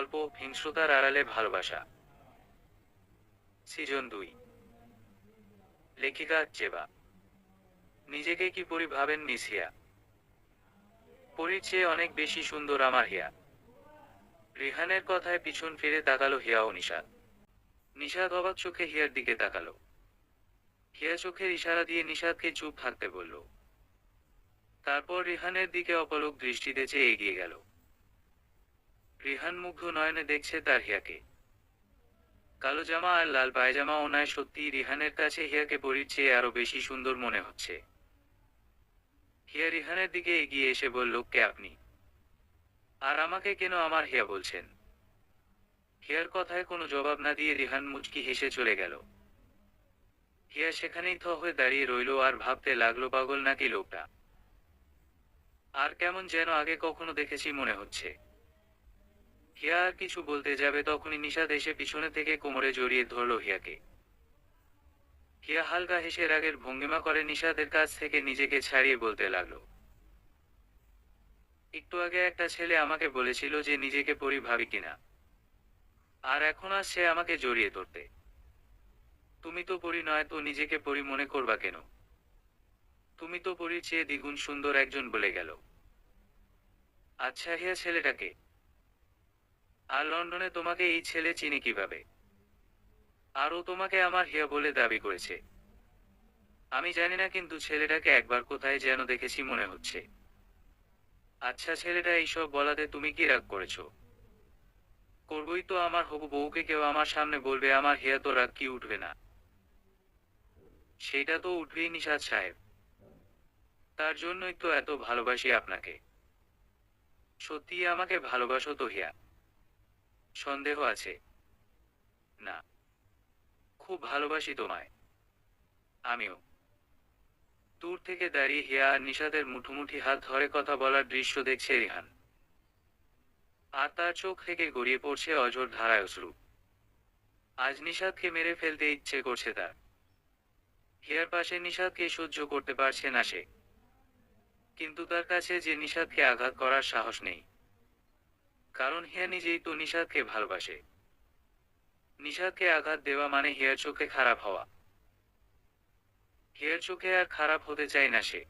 গল্প হিংস্রতার আড়ালে ভালোবাসা সিজন 2। লেখিকা জেবা। নিজেকে কি পরি ভাবেন মিস হিয়া? পরীর চেয়ে অনেক বেশি সুন্দর আমার হিয়া। রিহানের কথায় পিছন ফিরে তাকালো হিয়া ও নিশাদ। নিশাদ অবাক চোখে হিয়ার দিকে তাকালো। হিয়া চোখের ইশারা দিয়ে নিশাদকে চুপ থাকতে বলল। তারপর রিহানের দিকে অপলক দৃষ্টিতে চেয়ে এগিয়ে গেল। রিহান মুগ্ধ নয়নে দেখছে তার হিয়াকে। কালো জামা আর লাল পায়জামা ওনায় সত্যিই রিহানের কাছে হিয়াকে পরীর চেয়ে আরো বেশি সুন্দর মনে হচ্ছে। হিয়া রিহানের দিকে এগিয়ে এসে বলল, কে আপনি? আর আমাকে কেন আমার হিয়া বলছেন? হিয়ার কথায় কোনো জবাব না দিয়ে রিহান মুচকি হেসে চলে গেল। হিয়া সেখানেই থ হয়ে দাঁড়িয়ে রইল আর ভাবতে লাগলো, পাগল নাকি লোকটা? আর কেমন যেন আগে কখনো দেখেছি মনে হচ্ছে। হিয়া আর কিছু বলতে যাবে তখনই নিশাদ এসে পিছনে থেকে কোমরে জড়িয়ে ধরল হিয়াকে। হিয়া হালকা হেসে রাগের ভঙ্গিমা করে নিশাদের কাছ থেকে নিজেকে ছাড়িয়ে বলতে লাগলো, একটু আগে একটা ছেলে আমাকে বলেছিল যে নিজেকে পরি ভাবি কিনা, আর এখন আসছে আমাকে জড়িয়ে ধরতে। তুমি তো পরি নয় তো নিজেকে পরি মনে করবা কেন? তুমি তো পরির চেয়ে দ্বিগুণ সুন্দর একজন বলে গেল। আচ্ছা হিয়া, ছেলেটাকে? আর লন্ডনে তোমাকে এই ছেলে চিনি কিভাবে? আর ও তোমাকে আমার হিয়া বলে দাবি করেছে। আমি জানি না, কিন্তু ছেলেটাকে একবার কোথায় যেন দেখেছি মনে হচ্ছে। আচ্ছা ছেলেটা এইসব বলাতে তুমি কি রাগ করেছো? করবই তো, আমার হবু বউকে কেউ আমার সামনে বলবে আমার হিয়া, তো রাগ কি উঠবে না? সেটা তো উঠবেই নিশাদ সাহেব। তার জন্যই তো এত ভালোবাসি আপনাকে। সত্যিই আমাকে ভালোবাসো তো হিয়া? সন্দেহ আছে? না, খুব ভালোবাসি তোমায়। আমিও। দূর থেকে দাঁড়িয়ে হিয়া আর নিশাদের মুঠোমুঠি হাত ধরে কথা বলার দৃশ্য দেখছে রিহান। আর তার চোখ থেকে গড়িয়ে পড়ছে অঝোর ধারায় অশ্রু। আজ নিশাদকে মেরে ফেলতে ইচ্ছে করছে তার। হিয়ার পাশে নিশাদকে সহ্য করতে পারছে না সে। কিন্তু তার কাছে যে নিশাদকে আঘাত করার সাহস নেই। কারণ হিয়া নিজেই তো নিশাদকে ভালোবাসে। নিশাদকে আঘাত দেওয়া মানে হিয়ার চোখে খারাপ হওয়া। হিয়ার চোখে আর খারাপ হতে চায় না সে।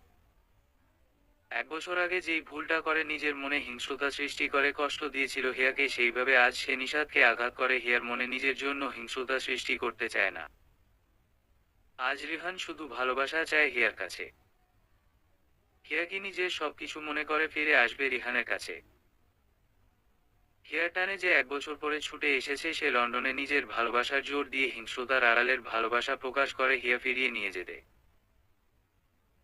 1 বছর আগে যেই ভুলটা করে নিজের মনে হিংস্রতা সৃষ্টি করে কষ্ট দিয়েছিল হিয়াকে, সেইভাবে আজ সে নিশাদকে আঘাত করে হিয়ার মনে নিজের জন্য হিংস্রতা সৃষ্টি করতে চায় না। আজ রিহান শুধু ভালোবাসা চায় হিয়ার কাছে। হিয়া কি নিজের সবকিছু মনে করে ফিরে আসবে রিহানের কাছে? হিয়ার টানে যে 1 বছর পরে ছুটে এসেছে, সে লন্ডনে নিজের ভালোবাসার জোর দিয়ে হিংস্রতার আড়ালের ভালোবাসা প্রকাশ করে হিয়া ফিরিয়ে নিয়ে যেতে।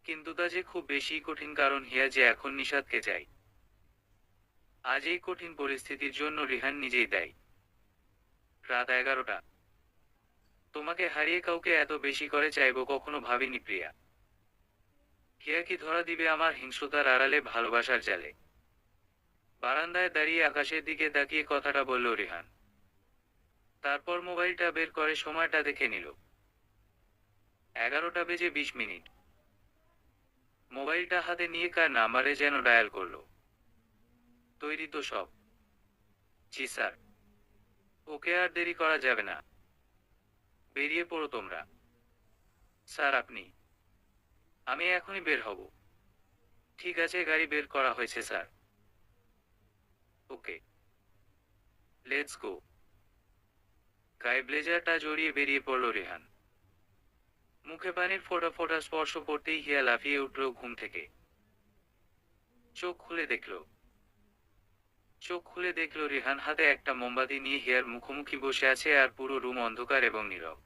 কিন্তু তা যে খুব বেশি কঠিন, কারণ হিয়া যে এখন নিশাদকে চায়। আজ এই কঠিন পরিস্থিতির জন্য রিহান নিজেই দায়ী। রাত 11টা। তোমাকে হারিয়ে কাউকে এত বেশি করে চাইবো কখনো ভাবিনি প্রিয়া। হিয়া কি ধরা দিবে আমার হিংস্রতার আড়ালে ভালোবাসার জালে? বারান্দায় দাঁড়িয়ে আকাশের দিকে তাকিয়ে কথাটা বলল রিহান। তারপর মোবাইলটা বের করে সময়টা দেখে নিল। 11টা বেজে 20 মিনিট। মোবাইলটা হাতে নিয়ে কার নাম্বারে যেন ডায়াল করলো। তৈরি তো সব? জি স্যার। ওকে, আর দেরি করা যাবে না। বেরিয়ে পড়ো তোমরা। স্যার আপনি? আমি এখনই বের হব। ঠিক আছে, গাড়ি বের করা হয়েছে স্যার। Okay, let's go. গায়ে ব্লেজারটা জড়িয়ে বেরিয়ে পড়ল রেহান। মুখে পানির ফোঁটা ফোঁটা স্পর্শ করতেই হিয়া লাফিয়ে উঠল ঘুম থেকে। চোখ খুলে দেখল। চোখ খুলে দেখল রেহান হাতে একটা মোমবাতি নিয়ে হিয়ার মুখোমুখি বসে আছে, আর পুরো রুম অন্ধকার এবং নীরব।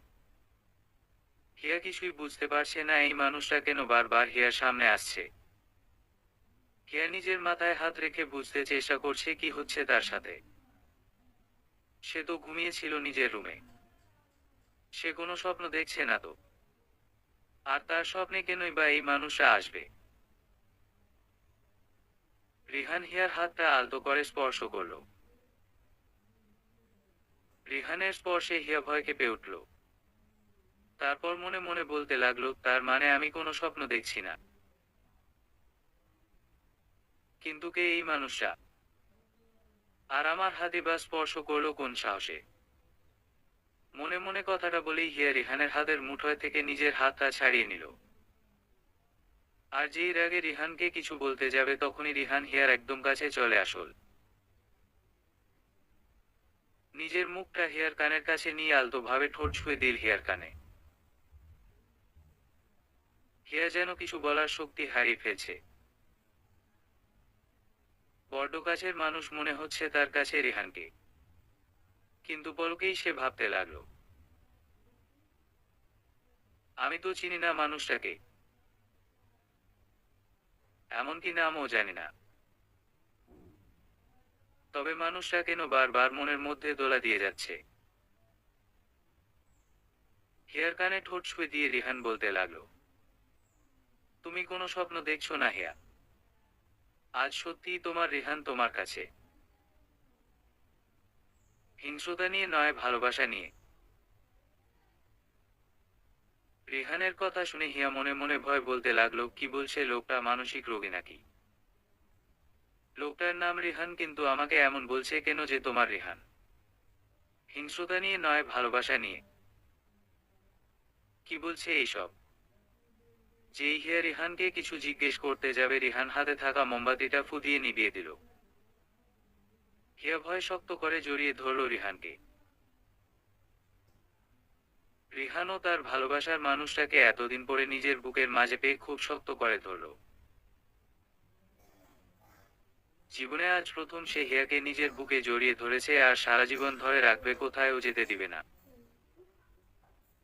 হিয়া কিছুই বুঝতে পারছে না এই মানুষটা কেন বারবার হিয়ার সামনে আসছে। হিয়া নিজের মাথায় হাত রেখে বুঝতে চেষ্টা করছে কি হচ্ছে তার সাথে। সে তো ঘুমিয়েছিল নিজের রুমে। সে কোনো স্বপ্ন দেখছে না তো। আর তার স্বপ্নে কেনই বা এই মানুষটা আসবে? রিহান হিয়ার হাতটা আলতো করে স্পর্শ করল। রিহানের স্পর্শে হিয়া ভয় কেঁপে উঠল। তারপর মনে মনে বলতে লাগলো, তার মানে আমি কোনো স্বপ্ন দেখছি না। কিন্তু কে এই মানুষটা? আর আমার হাতে বা স্পর্শ করলো কোন সাহসে? মনে মনে কথাটা বলেই হিয়া রিহানের হাতের মুঠোয় থেকে নিজের হাতটা ছাড়িয়ে নিল। আর যেই রাগে রিহানকে কিছু বলতে যাবে তখনই রিহান হিয়ার একদম কাছে চলে আসল। নিজের মুখটা হিয়ার কানের কাছে নিয়ে আলতোভাবে ঠোঁট ছুঁয়ে দিল হিয়ার কানে। হিয়া যেন কিছু বলার শক্তি হারিয়ে ফেলছে। বড্ড কাছের মানুষ মনে হচ্ছে তার কাছে রিহানকে, কিন্তু পলকেই সে ভাবতে লাগলো, আমি তো চিনি না মানুষটাকে, এমনকি নামও জানি না। তবে মানুষটা কেন বারবার মনের মধ্যে দোলা দিয়ে যাচ্ছে। হিয়ার কানে ঠোঁট ছুঁয়ে দিয়ে রিহান বলতে লাগলো, তুমি কোনো স্বপ্ন দেখছো না হিয়া। আজ সত্যিই তোমার রিহান তোমার কাছে। হিংস্রতা নিয়ে নয়, ভালোবাসা নিয়ে। রিহানের কথা শুনে হিয়া মনে মনে ভয় বলতে লাগলো, কি বলছে লোকটা, মানসিক রোগী নাকি? লোকটার নাম রিহান, কিন্তু আমাকে এমন বলছে কেন যে তোমার রিহান? হিংস্রতা নিয়ে নয়, ভালোবাসা নিয়ে। কি বলছে এইসব? যেই হিয়া রিহানকে কিছু জিজ্ঞেস করতে যাবে রিহান হাতে থাকা মোমবাতিটা ফুদিয়ে নিভিয়ে দিল। হিয়া ভয় শক্ত করে জড়িয়ে ধরল রিহানকে। রিহানও তার ভালোবাসার মানুষটাকে এতদিন পরে নিজের বুকের মাঝে পেয়ে খুব শক্ত করে ধরল। জীবনে আজ প্রথম সে হিয়াকে নিজের বুকে জড়িয়ে ধরেছে, আর সারা জীবন ধরে রাখবে, কোথায়ও যেতে দিবে না।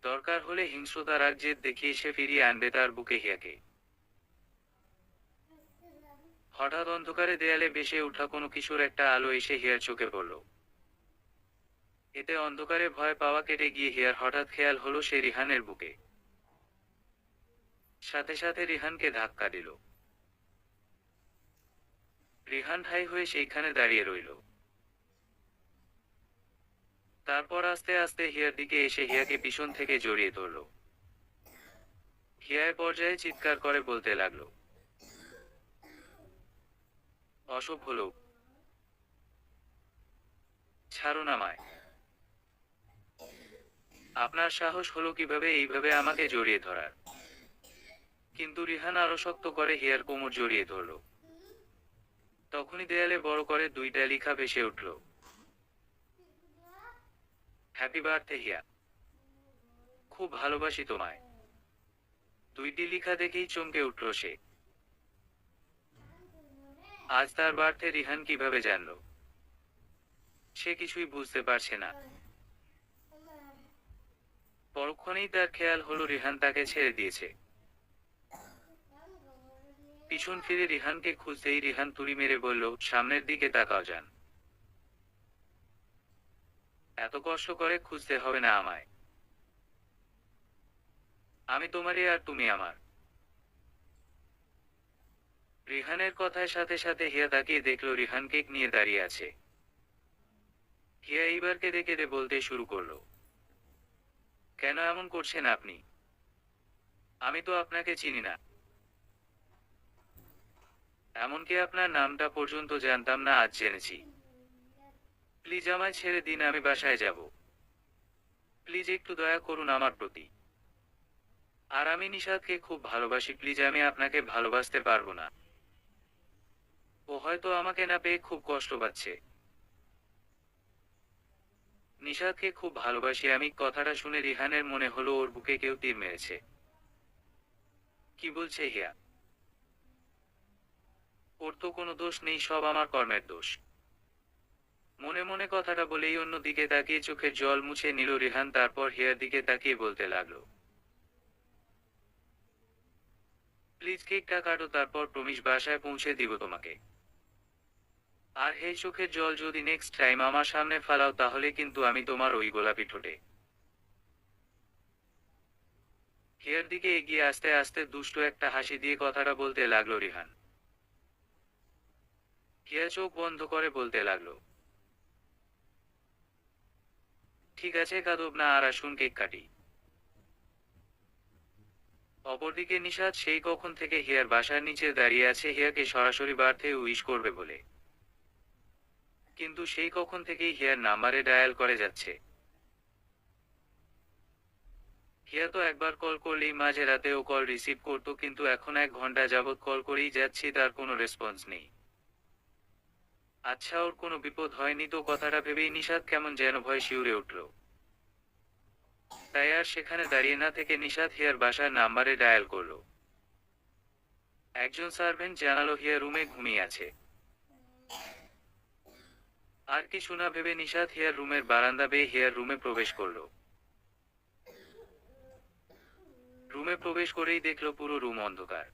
দরকার হলে হিংস্রতার রাগ জেদ দেখিয়ে সে ফিরিয়ে আনবে তার বুকে হিয়াকে। হঠাৎ অন্ধকারে দেয়ালে ভেসে ওঠা কোনো কিছুর একটা আলো এসে হিয়ার চোখে পড়ল। এতে অন্ধকারে ভয় পাওয়া কেটে গিয়ে হিয়ার হঠাৎ খেয়াল হলো সে রিহানের বুকে। সাথে সাথে রিহানকে ধাক্কা দিল। রিহান ঠাই হয়ে সেইখানে দাঁড়িয়ে রইল। তারপর আস্তে আস্তে হিয়ার দিকে এসে হিয়াকে পিছন থেকে জড়িয়ে ধরল। হিয়া পর্যায়ে চিৎকার করে বলতে লাগলো, অসভ্য লোক, ছাড়ুন আমায়। আপনার সাহস হলো কিভাবে এইভাবে আমাকে জড়িয়ে ধরার? কিন্তু রিহান আরো শক্ত করে হিয়ার কোমর জড়িয়ে ধরল। তখনই দেয়ালে বড় করে দুইটা লেখা ভেসে উঠল, হ্যাপি বার্থডে হিয়া, খুব ভালোবাসি তোমায়। দুইটি লেখা দেখেই চমকে উঠল সে। আজ তার বার্থডে রিহান কিভাবে জানলো? সে কিছুই বুঝতে পারছে না। পরক্ষণেই তার খেয়াল হলো রিহান তাকে ছেড়ে দিয়েছে। পিছন ফিরে রিহানকে খুঁজতেই রিহান তুড়ি মেরে বলল, সামনের দিকে তাকাও যান। এত কষ্ট করে খুঁজতে হবে না আমায়। আমি তোমারই আর তুমি আমার। রিহানের কথার সাথে সাথে হিয়া তাকিয়ে দেখলো রিহান কেক নিয়ে দাঁড়িয়ে আছে। হিয়া এইবার কেঁদে কেঁদে বলতে শুরু করলো, কেন এমন করছেন আপনি? আমি তো আপনাকে চিনি না। এমনকি আপনার নামটা পর্যন্ত জানতাম না, আজ জেনেছি। প্লিজ আমায় ছেড়ে দিন, আমি বাসায় যাব। প্লিজ একটু দয়া করুন আমার প্রতি। আর আমি নিশাদকে খুব ভালোবাসি, প্লিজ আমি আপনাকে ভালোবাসতে পারবো না। ও হয়তো আমাকে না পেয়ে খুব কষ্ট পাচ্ছে। নিশাদকে খুব ভালোবাসি আমি। কথাটা শুনে রিহানের মনে হলো ওর বুকে কেউ তীর মেরেছে। কি বলছে হিয়া? ওর তো কোনো দোষ নেই, সব আমার কর্মের দোষ। মনে মনে কথাটা বলেই অন্য দিকে তাকিয়ে চোখের জল মুছে নিল রিহান। তারপর হিয়ার দিকে তাকিয়ে বলতে লাগলো, প্লিজ কেকটা কাটো, তারপর প্রমিস বাসায় পৌঁছে দিব তোমাকে। আর হে, চোখের জল যদি নেক্সট টাইম আমার সামনে ফালাও তাহলে কিন্তু আমি তোমার ওই গোলাপি ঠোঁটে। হিয়ার দিকে এগিয়ে আস্তে আস্তে দুষ্ট একটা হাসি দিয়ে কথাটা বলতে লাগলো রিহান। হিয়া চোখ বন্ধ করে বলতে লাগলো, ঠিক আছে কাঁদব না, আর আসুন কেক কাটি। অপরদিকে নিশাদ সেই কখন থেকে হিয়ার বাসার নিচে দাঁড়িয়ে আছে হিয়াকে সরাসরি বার্থডে উইশ করবে বলে। কিন্তু সেই কখন থেকেই হিয়ার নাম্বারে ডায়াল করে যাচ্ছে। হিয়া তো একবার কল করলেই মাঝে রাতেও কল রিসিভ করতো, কিন্তু এখন 1 ঘন্টা যাবৎ কল করেই যাচ্ছি, তার কোনো রেসপন্স নেই। আচ্ছা, ওর কোনো বিপদ হয়নি তো? কথাটা ভেবেই নিশাত কেমন যেন ভয় শিউরে উঠল। তাই আর সেখানে দাঁড়িয়ে না থেকে নিশাত হিয়ার বাসার নাম্বারে ডায়াল করলো। একজন সার্ভেন্ট জানালো হিয়া রুমে ঘুমিয়ে আছে। আর কিছু না ভেবে নিশাত হিয়ার রুমের বারান্দা বেয়ে হিয়ার রুমে প্রবেশ করলো। রুমে প্রবেশ করেই দেখলো পুরো রুম অন্ধকার।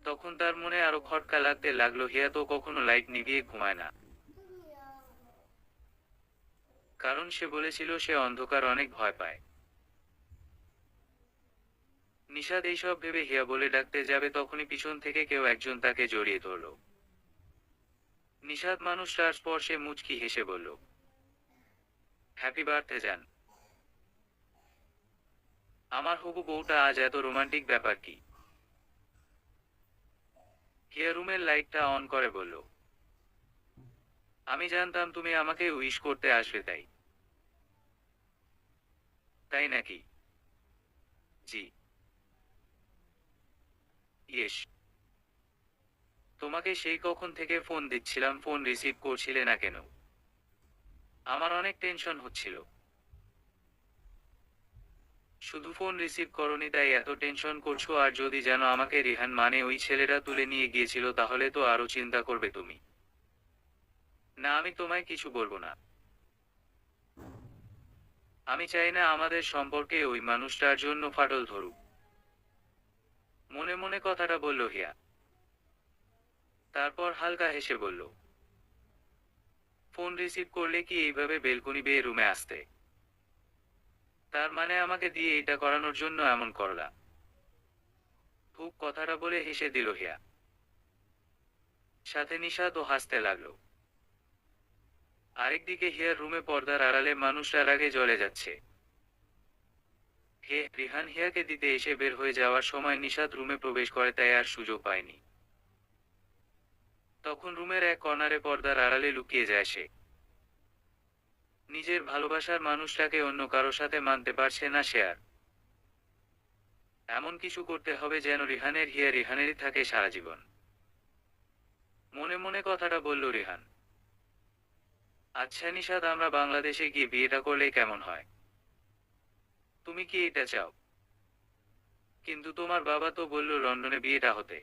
তখন তার মনে আরো খটকা লাগতে লাগলো, হিয়া তো কখনো লাইট নিভিয়ে ঘুমায় না। কারণ সে বলেছিল সে অন্ধকার অনেক ভয় পায়। নিশাত এইসব ভেবে হিয়া বলে ডাকতে যাবে, তখনই পিছন থেকে কেউ একজন তাকে জড়িয়ে ধরল। নিশাত মানুষটার স্পর্শে মুচকি হেসে বলল, হ্যাপি বার্থডে জান। আমার হবু বউটা, আজ এত রোমান্টিক ব্যাপার কি? হিয়া রুমের লাইটটা অন করে বলল, আমি জানতাম তুমি আমাকে উইশ করতে আসবে, তাই। তাই নাকি? জি। ইয়েস। তোমাকে সেই কখন থেকে ফোন দিচ্ছিলাম, ফোন রিসিভ করছিলে না কেন? আমার অনেক টেনশন হচ্ছিল। শুধু ফোন রিসিভ করনি তাই এত টেনশন করছো? আর যদি জানো আমাকে রিহান মানে ওই ছেলেটা তুলে নিয়ে গিয়েছিল, তাহলে তো আরো চিন্তা করবে তুমি। না, আমি তোমায় কিছু বলবো না। আমি চাই না আমাদের সম্পর্কে ওই মানুষটার জন্য ফাটল ধরুক। মনে মনে কথাটা বলল হিয়া। তারপর হালকা হেসে বলল, ফোন রিসিভ করলে কি এইভাবে বেলকনি বেয়ে রুমে আসতে? তার মানে আমাকে দিয়ে এটা করানোর জন্য এমন করলা? খুব কথাটা বলে হেসে দিল হিয়া। সাথে নিশাতও হাসতে লাগলো। আরেকদিকে হিয়ার রুমে পর্দার আড়ালে মানুষটার আগে জ্বলে যাচ্ছে। রিহান হিয়াকে দিতে এসে বের হয়ে যাওয়ার সময় নিশাত রুমে প্রবেশ করে, তাই আর সুযোগ পায়নি। তখন রুমের এক কর্নারে পর্দার আড়ালে লুকিয়ে যায় সে। নিজের ভালোবাসার মানুষটাকে অন্য কারো সাথে মানতে পারছে না সে আর। এমন কিছু করতে হবে যেন রিহানের হিয়া রিহানেরই থাকে সারা জীবন। মনে মনে কথাটা বলল রিহান। আচ্ছা নিশাত, আমরা বাংলাদেশে গিয়ে বিয়েটা করলে কেমন হয়? তুমি কি এটা চাও? কিন্তু তোমার বাবা তো বলল লন্ডনে বিয়েটা হতে।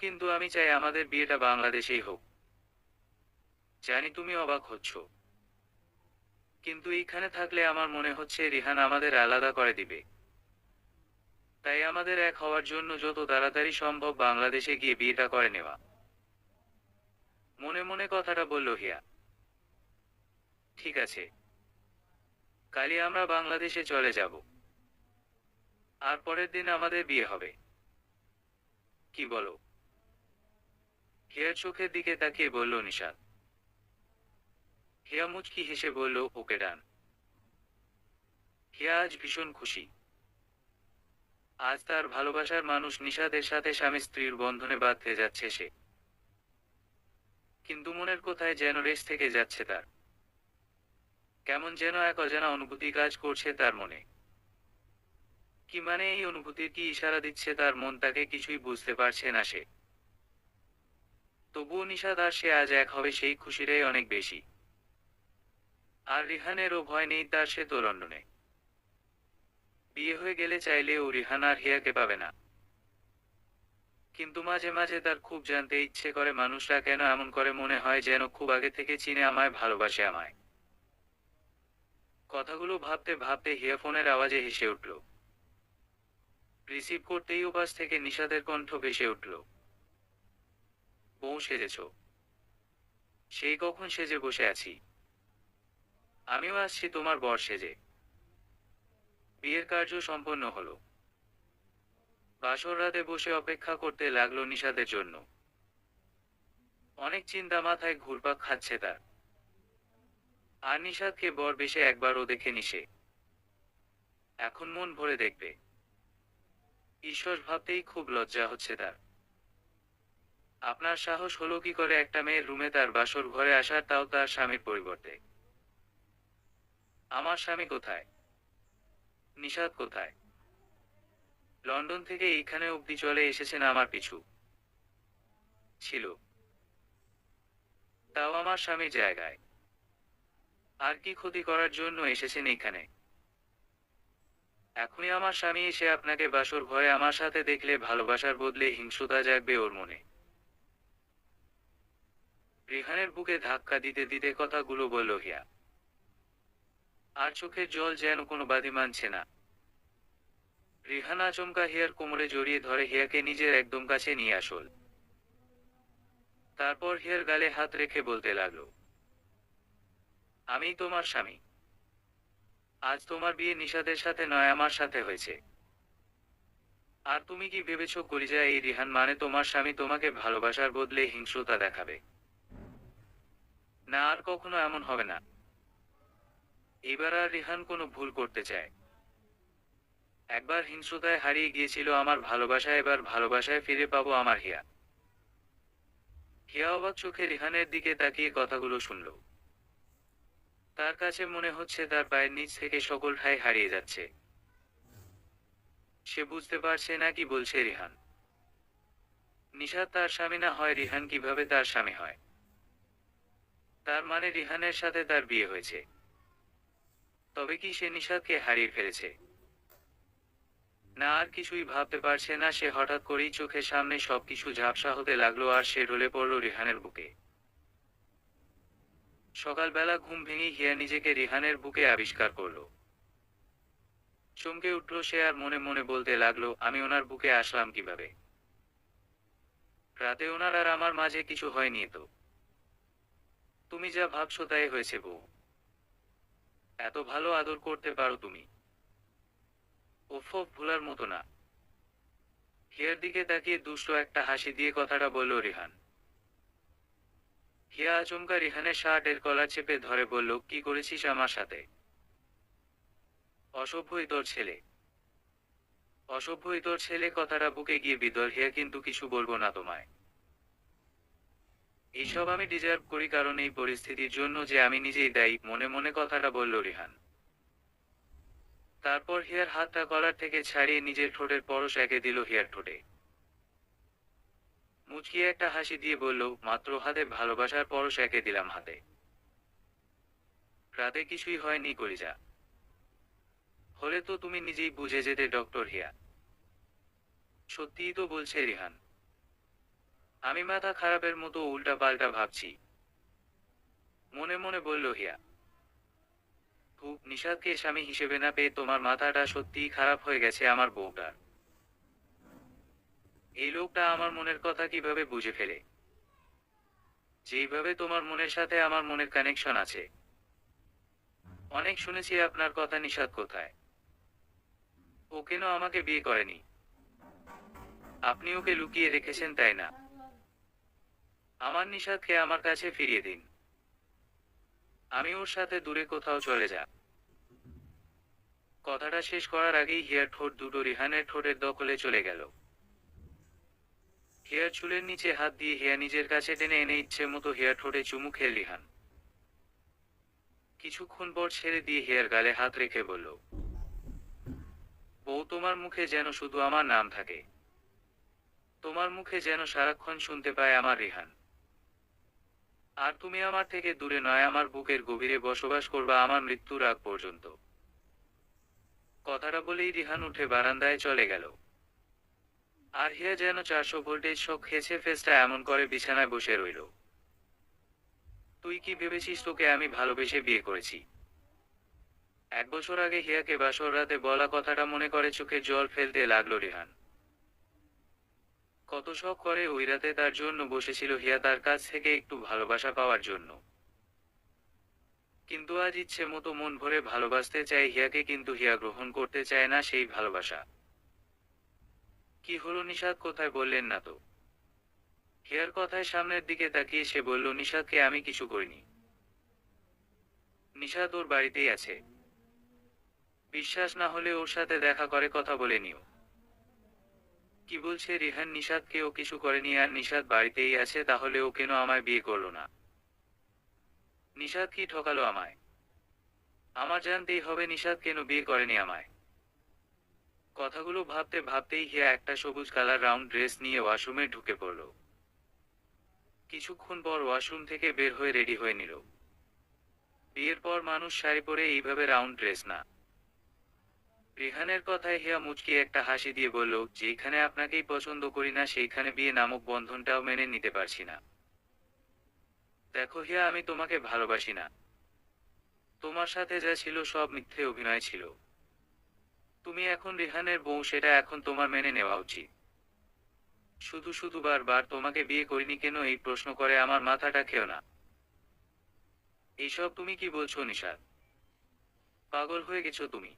কিন্তু আমি চাই আমাদের বিয়েটা বাংলাদেশেই হোক। জানি তুমি অবাক হচ্ছ, কিন্তু এইখানে থাকলে আমার মনে হচ্ছে রিহান আমাদের আলাদা করে দিবে। তাই আমাদের এক হওয়ার জন্য যত তাড়াতাড়ি সম্ভব বাংলাদেশে গিয়ে বিয়েটা করে নেওয়া। মনে মনে কথাটা বলল হিয়া। ঠিক আছে, কালই আমরা বাংলাদেশে চলে যাব। আর পরের দিন আমাদের বিয়ে হবে। কি বলো? হিয়ার চোখের দিকে তাকিয়ে বলল নিশাত। হিয়া মুচকি হেসে বলল, ওকে ডান। হিয়া আজ ভীষণ খুশি। আজ তার ভালোবাসার মানুষ নিশাতের সাথে স্বামী স্ত্রীর বন্ধনে বাঁধতে যাচ্ছে সে। কিন্তু মনের কোথায় যেন রেশ থেকে যাচ্ছে তার। কেমন যেন এক অজানা অনুভূতি কাজ করছে তার মনে। কি মানে এই অনুভূতির কি ইশারা দিচ্ছে তার মন, তাকে কিছুই বুঝতে পারছে না সে। তবুও নিশাত আর সে আজ এক হবে, সেই খুশিটাই অনেক বেশি। আর রিহানেরও ভয় নেই তার, সে তো লন্ডনে। বিয়ে হয়ে গেলে চাইলেও রিহান আর হিয়াকে পাবে না। কিন্তু মাঝে মাঝে তার খুব জানতে ইচ্ছে করে মানুষটা কেন এমন করে, মনে হয় যেন খুব আগে থেকে চিনে আমায়, ভালোবাসে আমায়। কথাগুলো ভাবতে ভাবতে হিয়া ফোনের আওয়াজে হেসে উঠল। রিসিভ করতেই ওপাশ থেকে নিশাতের কণ্ঠ ভেসে উঠল, বউ সেজেছ? সেই কখন সেজে বসে আছি। আমিও আসছি তোমার বর সেজে। বিয়ের কার্য সম্পন্ন হলো। বাসর রাতে বসে অপেক্ষা করতে লাগলো নিশাতের জন্য। অনেক চিন্তা মাথায় ঘুরপাক খাচ্ছে তার। আর নিশাতকে বর বেশে একবারও দেখেনি সে। এখন মন ভরে দেখবে। ঈশ্বর ভাবতেই খুব লজ্জা হচ্ছে তার। আপনার সাহস হলো কি করে একটা মেয়ের রুমে তার বাসর ঘরে আসার, তাও তার স্বামীর পরিবর্তে? আমার স্বামী কোথায়? নিশাত কোথায়? লন্ডন থেকে এইখানে অবধি চলে এসেছেন আমার পিছু। ছিল, তাও আমার স্বামীর জায়গায়। আর কি ক্ষতি করার জন্য এসেছেন এখানে? এখনই আমার স্বামী এসে আপনাকে বাসর ঘরে আমার সাথে দেখলে ভালোবাসার বদলে হিংস্রতা জাগবে ওর মনে। রিহানের বুকে ধাক্কা দিতে দিতে কথাগুলো বলল হিয়া। আর চোখের জল যেন কোনো বাদী মানছে না। রিহান আচমকা হিয়ার কোমরে জড়িয়ে ধরে হিয়াকে নিজের একদম কাছে নিয়ে আসল। তারপর হিয়ার গালে হাত রেখে বলতে লাগলো, আমি তোমার স্বামী। আজ তোমার বিয়ে নিশাদের সাথে নয়, আমার সাথে হয়েছে। আর তুমি কি ভেবেছো কলিজা, এই রিহান মানে তোমার স্বামী তোমাকে ভালোবাসার বদলে হিংস্রতা দেখাবে? না, আর কখনো এমন হবে না। এবার আর রিহান কোনো ভুল করতে চায়। একবার হিংস্রতায় হারিয়ে গিয়েছিল আমার ভালোবাসা, এবার ভালোবাসায় ফিরে পাবো আমার হিয়া। হিয়া অবাক চোখে রিহানের দিকে তাকিয়ে কথাগুলো শুনল। তার কাছে মনে হচ্ছে তার পায়ের নিচ থেকে সকল ঠাঁই হারিয়ে যাচ্ছে। সে বুঝতে পারছে না কি বলছে রিহান। নিশাত তার স্বামী না হয় রিহান কিভাবে তার স্বামী হয়? তার মানে রিহানের সাথে তার বিয়ে হয়েছে। তবে কি সে নিশাতকে হারিয়ে ফেলেছে? না, আর কিছুই ভাবতে পারছে না সে। হঠাৎ করেই চোখের সামনে সবকিছু ঝাপসা হতে লাগলো আর সে ঢলে পড়ল রিহানের বুকে। সকালবেলা ঘুম ভেঙে হিয়া নিজেকে রিহানের বুকে আবিষ্কার করল। চমকে উঠল সে আর মনে মনে বলতে লাগলো, আমি ওনার বুকে আসলাম কিভাবে? রাতে ওনার আর আমার মাঝে কিছু হয়নি তো? তুমি যা ভাবছো তাই হয়েছে বউ। এত ভালো আদর করতে পারো তুমি? ওফ, ভোলার মতো না। হিয়ার দিকে তাকিয়ে দুষ্ট একটা হাসি দিয়ে কথাটা বলল রিহান। হিয়া আচমকা রিহানের শার্টের কলার চেপে ধরে বলল, কি করেছিস আমার সাথে? অসভ্যই তোর ছেলে। অসভ্যই তোর ছেলে কথাটা বুকে গিয়ে বিদর হিয়া, কিন্তু কিছু বলবো না তোমায়। এইসব আমি ডিজার্ভ করি, কারণ এই পরিস্থিতির জন্য যে আমি নিজেই দায়ী, মনে মনে কথাটা বলল রিহান। তারপর হিয়ার হাতটা কলার থেকে ছাড়িয়ে নিজের ঠোঁটের পরশ এঁকে দিল হিয়ার ঠোঁটে। মুচকিয়ে একটা হাসি দিয়ে বলল, মাত্র হাতে ভালোবাসার পরশ এঁকে দিলাম হাতে। রাতে কিছুই হয়নি কলিজা। হলে তো তুমি নিজেই বুঝে যেতে ডক্টর হিয়া। সত্যিই তো বলছে রিহান। আমি মাথা খারাপের মতো উল্টা পাল্টা ভাবছি, মনে মনে বলল হিয়া। খুব নিশাদকে স্বামী হিসেবে না পেয়ে তোমার মাথাটা সত্যিই খারাপ হয়ে গেছে আমার বউটার। এই লোকটা আমার মনের কথা কিভাবে বুঝে ফেলে? যেইভাবে তোমার মনের সাথে আমার মনের কানেকশন আছে। অনেক শুনেছি আপনার কথা, নিশাদ কোথায়? ও কেন আমাকে বিয়ে করেনি? আপনি ওকে লুকিয়ে রেখেছেন তাই না? আমার নিশাদকে আমার কাছে ফিরিয়ে দিন। আমি ওর সাথে দূরে কোথাও চলে যা। কথাটা শেষ করার আগেই হিয়ার ঠোঁট দুটো রিহানের ঠোঁটের দখলে চলে গেল। হিয়ার চুলের নিচে হাত দিয়ে হিয়া নিজের কাছে টেনে এনে ইচ্ছে মতো হিয়ার ঠোঁটে চুমু খেয়ে রিহান। কিছুক্ষণ পর ছেড়ে দিয়ে হিয়ার গালে হাত রেখে বলল, বউ, তোমার মুখে যেন শুধু আমার নাম থাকে। তোমার মুখে যেন সারাক্ষণ শুনতে পায় আমার রিহান। আর তুমি আমার থেকে দূরে নয়, আমার বুকের গভীরে বসবাস করবা আমার মৃত্যুর আগ পর্যন্ত। কথাটা বলেই রিহান উঠে বারান্দায় চলে গেল। আর হিয়া যেন 400 ভোল্টেজ শক খেয়েছে, ফেসটা এমন করে বিছানায় বসে রইল। তুই কি ভেবেছিস তোকে আমি ভালোবেসে বিয়ে করেছি? 1 বছর আগে হিয়াকে বাসর রাতে বলা কথাটা মনে করে চোখে জল ফেলতে লাগলো রিহান। কত শখ করে ওই রাতে তার জন্য বসেছিল হিয়া, তার কাছ থেকে একটু ভালোবাসা পাওয়ার জন্য। কিন্তু আজ ইচ্ছে মতো মন ভরে ভালোবাসতে চায় হিয়াকে, কিন্তু হিয়া গ্রহণ করতে চায় না সেই ভালোবাসা। কি হলো নিশাদ কোথায় বললেন না তো? হিয়ার কথায় সামনের দিকে তাকিয়ে সে বলল, নিশাদকে আমি কিছু করিনি। নিশাদ ওর বাড়িতেই আছে। বিশ্বাস না হলে ওর সাথে দেখা করে কথা বলে নিও। কি বলছে রিহান? নিশাদকে ও কিছু করেনি আর নিশাদ বাড়িতেই আছে, তাহলে ও কেন আমায় বিয়ে করলো না? নিশাদ কি ঠকালো আমায়? আমার জানতেই হবে নিশাদ কেন বিয়ে করেনি আমায়। কথাগুলো ভাবতে ভাবতেই হিয়া একটা সবুজ কালার রাউন্ড ড্রেস নিয়ে ওয়াশরুমে ঢুকে পড়ল। কিছুক্ষণ পর ওয়াশরুম থেকে বের হয়ে রেডি হয়ে নিল। বিয়ের পর মানুষ শাড়ি পরে এইভাবে রাউন্ড ড্রেস না। রিহানের কথায় হিয়া মুচকি একটা হাসি দিয়ে বলল, যেখানে আপনাকেই পছন্দ করি না সেইখানে বিয়ে নামক বন্ধনটাও মেনে নিতে পারছি না। দেখো হিয়া, আমি তোমাকে ভালোবাসি না। তোমার সাথে যা ছিল সব মিথ্যে অভিনয় ছিল। তুমি এখন রিহানের বউ, সেটা এখন তোমার মেনে নেওয়া উচিত। শুধু শুধু বারবার তোমাকে বিয়ে করিনি কেন এই প্রশ্ন করে আমার মাথাটা খেও না। এইসব তুমি কি বলছো নিশাদ? পাগল হয়ে গেছো তুমি?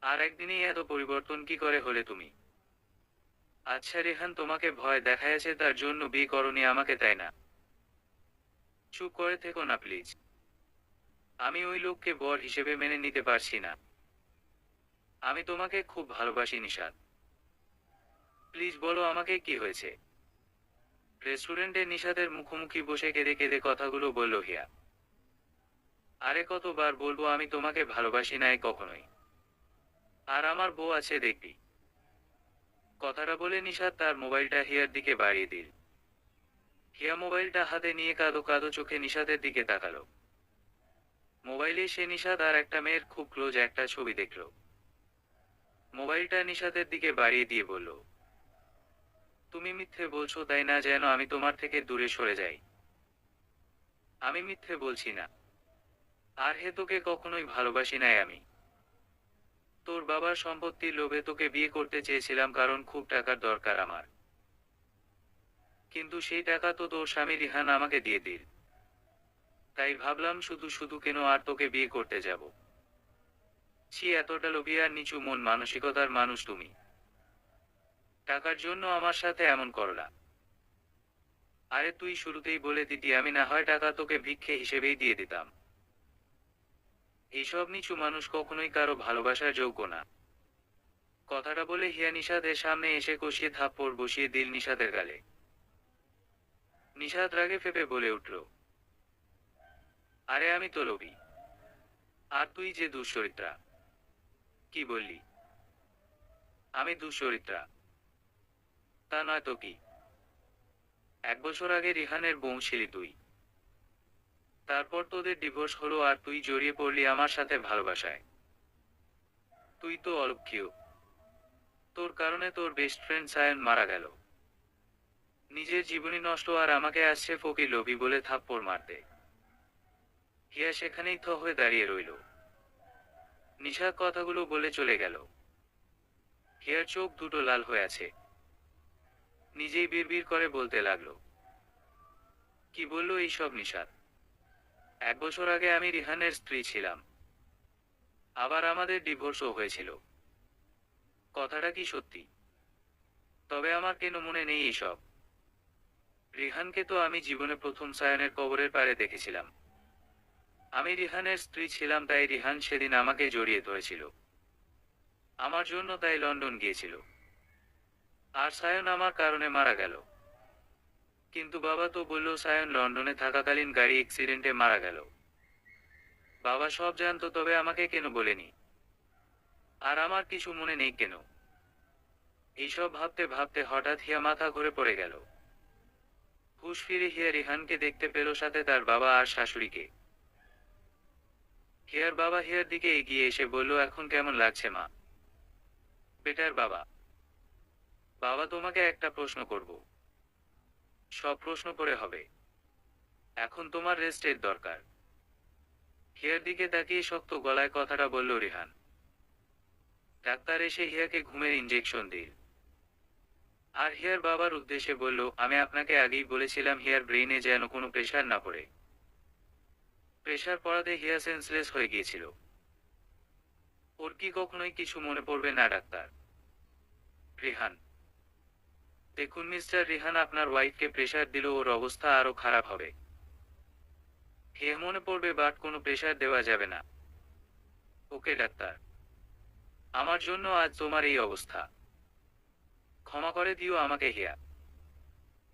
আর একদিনেই এত পরিবর্তন কি করে হলে তুমি? আচ্ছা রেহান, তোমাকে ভয় দেখাইছে তার জন্য বিয়ে করনি আমাকে, তাই না? চুপ করে থেকো না প্লিজ। আমি ওই লোককে বর হিসেবে মেনে নিতে পারছি না। আমি তোমাকে খুব ভালোবাসি নিশাদ। প্লিজ বলো আমাকে কি হয়েছে। রেস্টুরেন্টে নিশাদের মুখোমুখি বসে কেঁদে কেঁদে কথাগুলো বলল হিয়া। আরে কতবার বলবো আমি তোমাকে ভালোবাসি নাই কখনোই। আর আমার বউ আছে দেখবি। কথাটা বলে নিশাদ তার মোবাইলটা হিয়ার দিকে বাড়িয়ে দিল। হিয়া মোবাইলটা হাতে নিয়ে কাঁদো কাঁদো চোখে নিশাদের দিকে তাকালো। মোবাইলে সে নিশাদ আর একটা মেয়ের খুব ক্লোজ একটা ছবি দেখল। মোবাইলটা নিশাদের দিকে বাড়িয়ে দিয়ে বলল, তুমি মিথ্যে বলছো তাই না, যেন আমি তোমার থেকে দূরে সরে যাই? আমি মিথ্যে বলছি না। আর হে, তোকে কখনোই ভালোবাসি নাই আমি। তোর বাবার সম্পত্তির লোভে তোকে বিয়ে করতে চেয়েছিলাম, কারণ খুব টাকার দরকার আমার। কিন্তু সেই টাকা তো তোর স্বামী রিহান আমাকে দিয়ে দিল। তাই ভাবলাম শুধু শুধু কেন আর তোকে বিয়ে করতে যাব। ছি, এতটা লোভী আর নিচু মন মানসিকতার মানুষ তুমি। টাকার জন্য আমার সাথে এমন করলা। আরে তুই শুরুতেই বলে দিতি, আমি না হয় টাকা তোকে ভিক্ষে হিসেবেই দিয়ে দিতাম। এইসব নিচু মানুষ কখনোই কারো ভালোবাসার যোগ্য না। কথাটা বলে হিয়া নিশাদের সামনে এসে কষিয়ে থাপ্পড় বসিয়ে দিল নিশাদের গালে। নিশাদ রাগে ফেপে বলে উঠল, আরে আমি তো লোভী। আর তুই যে দুশ্চরিত্রা। কি বললি? আমি দুশ্চরিত্রা? তা নয় তো কি। 1 বছর আগে রিহানের বউ ছিলি তুই। তারপর তোদের ডিভোর্স হলো আর তুই জড়িয়ে পড়লি আমার সাথে ভালোবাসায়। তুই তো অলক্ষ্য। তোর কারণে তোর বেস্ট ফ্রেন্ড সায়ন মারা গেল। নিজের জীবনী নষ্ট আর আমাকে আসছে ফকির লোভী বলে থাপ্পড় মারতে। হিয়া সেখানেই থ হয়ে দাঁড়িয়ে রইল। নিশাদ কথাগুলো বলে চলে গেল। হিয়ার চোখ দুটো লাল হয়ে আছে। নিজেই বিড়বিড় করে বলতে লাগলো, কি বললো এইসব নিশাদ? 1 বছর আগে আমি রিহানের স্ত্রী ছিলাম। আবার আমাদের ডিভোর্সও হয়েছিল। কথাটা কি সত্যি? তবে আমার কেন মনে নেই এইসব? রিহানকে তো আমি জীবনে প্রথম সায়নের কবরের পাড়ে দেখেছিলাম। আমি রিহানের স্ত্রী ছিলাম, তাই রিহান সেদিন আমাকে জড়িয়ে ধরেছিল। আমার জন্য তাই লন্ডন গিয়েছিল। আর সায়ন আমার কারণে মারা গেল। কিন্তু বাবা তো বলল সায়ন লন্ডনে থাকাকালীন গাড়ি অ্যাক্সিডেন্টে মারা গেল। বাবা সব জানতো, তবে আমাকে কেন বলেনি? আর আমার কিছু মনে নেই কেন? এইসব ভাবতে ভাবতে হঠাৎ হিয়া মাথা ঘুরে পড়ে গেল। হুঁশ ফিরে হিয়া রিহানকে দেখতে পেল, সাথে তার বাবা আর শাশুড়িকে। হিয়ার বাবা হিয়ার দিকে এগিয়ে এসে বলল, এখন কেমন লাগছে মা? বেটার বাবা। বাবা, তোমাকে একটা প্রশ্ন করব। সব প্রশ্ন করে হবে। এখন তোমার রেস্টের দরকার। হিয়ার দিকে তাকিয়ে শক্ত গলায় কথাটা বলল রিহান। ডাক্তার এসে হিয়াকে ঘুমের ইঞ্জেকশন দিল। আর হিয়ার বাবার উদ্দেশ্যে বলল, আমি আপনাকে আগেই বলেছিলাম হিয়ার ব্রেইনে যেন কোনো প্রেশার না পড়ে। প্রেশার পড়াতে হিয়া সেন্সলেস হয়ে গিয়েছিল। ওর কি কখনোই কিছু মনে পড়বে না ডাক্তার? রিহান, দেখুন মিস্টার রিহান, আপনার ওয়াইফকে প্রেশার দিল ওর অবস্থা আরো খারাপ হবে। হিয়া মনে পড়বে, বাট কোনো প্রেশার দেওয়া যাবে না। ওকে ডাক্তার। আমার জন্য আজ তোমার এই অবস্থা। ক্ষমা করে দিও আমাকে হিয়া।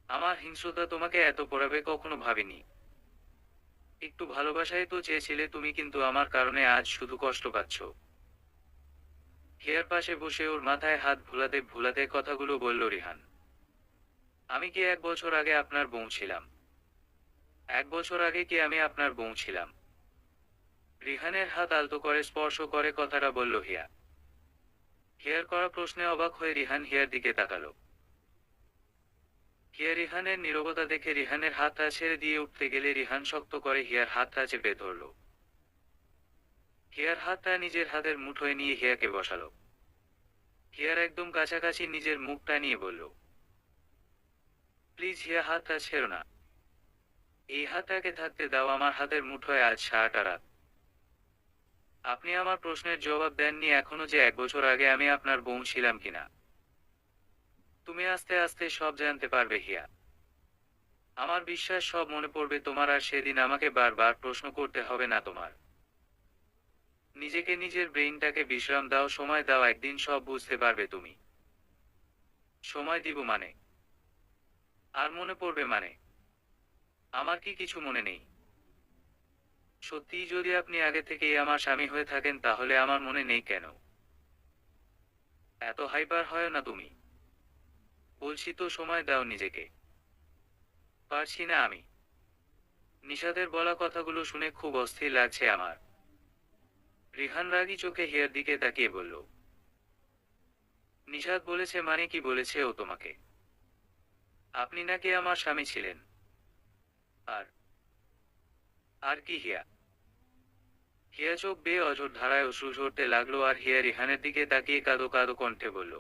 আমার হিংস্রতা তোমাকে এত পোড়াবে কখনো ভাবিনি। একটু ভালোবাসাই তো চেয়েছিলে তুমি, কিন্তু আমার কারণে আজ শুধু কষ্ট পাচ্ছ। হিয়ার পাশে বসে ওর মাথায় হাত ভুলাতে ভুলাতে কথাগুলো বলল রিহান। আমি কি 1 বছর আগে আপনার বউ ছিলাম? 1 বছর আগে কি আমি আপনার বউ ছিলাম? রিহানের হাত আলতো করে স্পর্শ করে কথাটা বলল হিয়া। হিয়ার করা প্রশ্নে অবাক হয়ে রিহান হিয়ার দিকে তাকালো। হিয়া রিহানের নীরবতা দেখে রিহানের হাতটা ছেড়ে দিয়ে উঠতে গেলে রিহান শক্ত করে হিয়ার হাতটা চেপে ধরল। হিয়ার হাতটা নিজের হাতের মুঠোয় নিয়ে হিয়াকে বসালো। হিয়ার একদম কাছাকাছি নিজের মুখটা নিয়ে বলল, প্লিজ হিয়া, হাতটা ছেড়ো না। এই হাতটাকে থাকতে দাও আমার হাতের মুঠোয় আজ সারাটা রাত। আপনি আমার প্রশ্নের জবাব দেননি এখনো যে 1 বছর আগে আমি আপনার বউ ছিলাম কিনা। তুমি আস্তে আস্তে সব জানতে পারবে হিয়া। আমার বিশ্বাস সব মনে পড়বে তোমার, আর সেদিন আমাকে বারবার প্রশ্ন করতে হবে না তোমার। নিজেকে, নিজের ব্রেইনটাকে বিশ্রাম দাও, সময় দাও, একদিন সব বুঝতে পারবে তুমি। সময় দিব মানে? আর মনে পড়বে মানে? আমার কি কিছু মনে নেই? সত্যিই যদি আপনি আগে থেকেই আমার স্বামী হয়ে থাকেন তাহলে আমার মনে নেই কেন? এত হাইপার হয় না তুমি। বলছি তো সময় দাও নিজেকে। পারছি না আমি। নিশাদের বলা কথাগুলো শুনে খুব অস্থির লাগছে আমার। রিহান রাগী চোখে হিয়ার দিকে তাকিয়ে বলল, নিশাদ বলেছে মানে কি বলেছে ও তোমাকে? আপনি নাকি আমার স্বামী ছিলেন। আর আর কি হিয়া? হিয়া চোখ বেয়ে অঝোর ধারায় অশ্রু ঝরতে লাগলো আর হিয়া রিহানের দিকে তাকিয়ে কাঁদো কাঁদো কণ্ঠে বলল,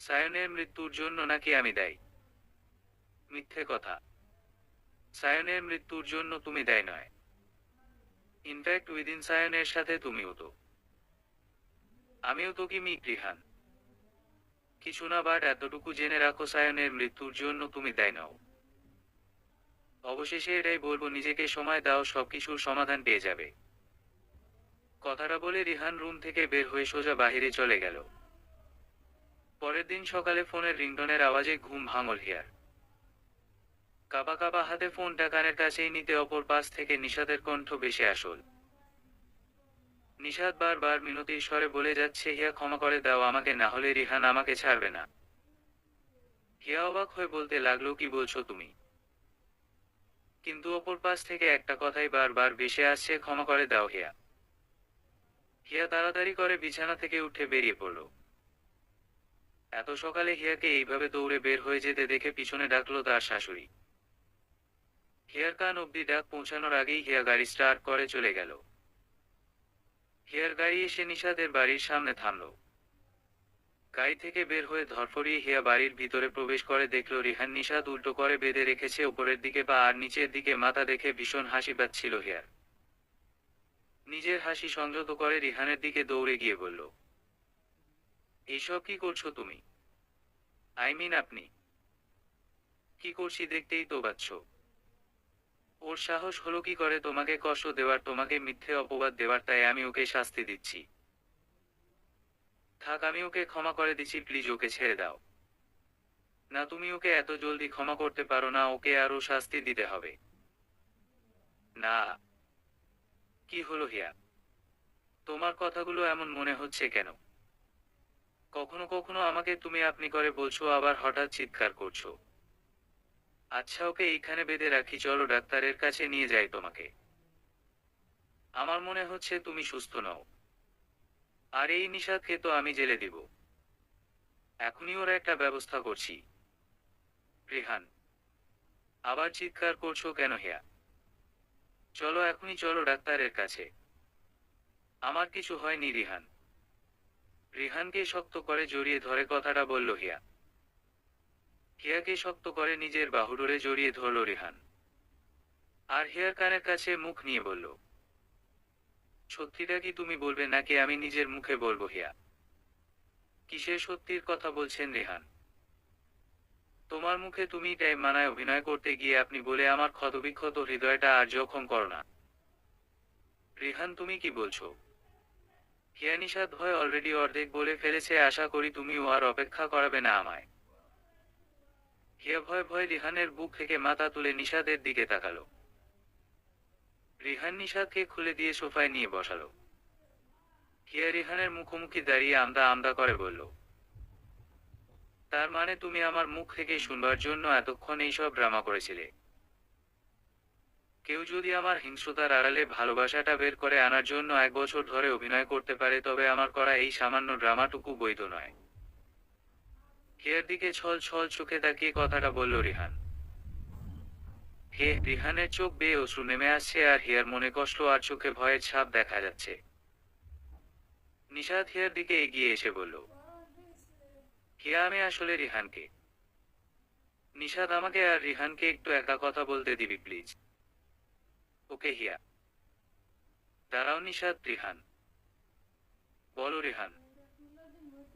সায়নের মৃত্যুর জন্য নাকি আমি দায়ী? মিথ্যে কথা। সায়নের মৃত্যুর জন্য তুমি দায়ী নয়। ইনফ্যাক্ট উইদিন সায়নের সাথে তুমিও তো। আমিও তো কি মিক রিহান? কিছু না, বাট এতটুকু জেনে রাখো সায়নের মৃত্যুর জন্য তুমি দায়ী নও। অবশেষে এটাই বলবো, নিজেকে সময় দাও, সবকিছুর সমাধান পেয়ে যাবে। কথাটা বলে রিহান রুম থেকে বের হয়ে সোজা বাহিরে চলে গেল। পরের দিন সকালে ফোনের রিংটনের আওয়াজে ঘুম ভাঙল হিয়ার। কাঁপা কাঁপা হাতে ফোনটা কানের কাছেই নিতে অপর পাশ থেকে নিশাদের কণ্ঠ ভেসে আসল। নিশাদ বারবার মিনতির স্বরে বলে যাচ্ছে, হিয়া ক্ষমা করে দাও আমাকে, না হলে রিহান আমাকে ছাড়বে না। হিয়া অবাক হয়ে বলতে লাগলো, কি বলছো তুমি? কিন্তু অপর পাশ থেকে একটা কথাই বারবার ভেসে আসছে, ক্ষমা করে দাও হিয়া। হিয়া তাড়াতাড়ি করে বিছানা থেকে উঠে বেরিয়ে পড়ল। এত সকালে হিয়াকে এইভাবে দৌড়ে বের হয়ে যেতে দেখে পিছনে ডাকলো তার শাশুড়ি। হিয়ার কান অব্দি ডাক পৌঁছানোর আগেই হিয়া গাড়ি স্টার্ট করে চলে গেল। হিয়ার গাড়ি এসে নিশাদের বাড়ির সামনে থামল। গাড়ি থেকে বের হয়ে ধরফরিয়ে হিয়া বাড়ির ভিতরে প্রবেশ করে দেখল রিহান নিশাদ উল্টো করে বেঁধে রেখেছে উপরের দিকে পা আর নিচের দিকে মাথা, দেখে ভীষণ হাসি পাচ্ছিল হিয়ার। নিজের হাসি সংযত করে রিহানের দিকে দৌড়ে গিয়ে বলল, এইসব কি করছো তুমি? আই মিন আপনি? কি করছি দেখতেই তো পাচ্ছ। ওর সাহস হলো কি করে তোমাকে কষ্ট দেওয়ার, তোমাকে মিথ্যে অপবাদ দেওয়ার, তাই আমি ওকে শাস্তি দিচ্ছি। থাক, আমি ওকে ক্ষমা করে দিচ্ছি, প্লিজ ওকে ছেড়ে দাও। না, তুমি ওকে এত জলদি ক্ষমা করতে পারো না, ওকে আরও শাস্তি দিতে হবে। না। কি হলো হিয়া? তোমার কথাগুলো এমন মনে হচ্ছে কেন? কখনো কখনো আমাকে তুমি আপনি করে বলছো, আবার হঠাৎ চিৎকার করছো। আচ্ছা, ওকে এইখানে বেঁধে রাখি, চলো ডাক্তারের কাছে নিয়ে যাই তোমাকে। আমার মনে হচ্ছে তুমি সুস্থ নও। আর এই নিশাদকে তো আমি জেলে দিব। এখনই ওর একটা ব্যবস্থা করছি। রেহান, আবার চিৎকার করছো কেন হিয়া? চলো এখনই, চলো ডাক্তারের কাছে। আমার কিছু হয়নি রিহান। রিহানকে শক্ত করে জড়িয়ে ধরে কথাটা বলল হিয়া। হিয়াকে শক্ত করে নিজের বাহুডোরে জড়িয়ে ধরল রিহান। আর হিয়ার কানের কাছে মুখ নিয়ে বলল, সত্যিটা কি তুমি বলবে নাকি আমি নিজের মুখে বলবো হিয়া? কিসের সত্যির কথা বলছেন রিহান? তোমার মুখে তুমি টাইম মানায় অভিনয় করতে গিয়ে আপনি বলে আমার ক্ষতবিক্ষত হৃদয়টা আর জখম করো না। রিহান, তুমি কি বলছো? হিয়া নিশাদ ভয় অলরেডি অর্ধেক বলে ফেলেছে, আশা করি তুমিও আর অপেক্ষা করাবে না আমায়। হিয়া ভয় ভয় রিহানের বুক থেকে মাথা তুলে নিশাদের দিকে তাকালো। রিহান নিশাদকে খুলে দিয়ে সোফায় নিয়ে বসালো। হিয়া রিহানের মুখোমুখি দাঁড়িয়ে আমদা আমদা করে বলল, তার মানে তুমি আমার মুখ থেকে শুনবার জন্য এতক্ষণ এইসব ড্রামা করেছিলে? কেউ যদি আমার হিংস্রতার আড়ালে ভালোবাসাটা বের করে আনার জন্য 1 বছর ধরে অভিনয় করতে পারে, তবে আমার করা এই সামান্য ড্রামাটুকু বৈধ নয়। হিয়ার দিকে ছল ছল চোখে তাকিয়ে কথাটা বলল রিহান। রিহানের চোখ বেয়ে অশ্রু নেমে আসছে, আর হিয়ার মনে কষ্ট আর চোখে ভয়ের ছাপ দেখা যাচ্ছে। নিশাদ হিয়ার দিকে এগিয়ে এসে বলল, হিয়া, আমি আসলে রিহানকে। নিশাদ, আমাকে আর রিহানকে একটু একা কথা বলতে দিবি প্লিজ? ওকে হিয়া। দাঁড়াও নিশাদ। রিহান। বলো রিহান।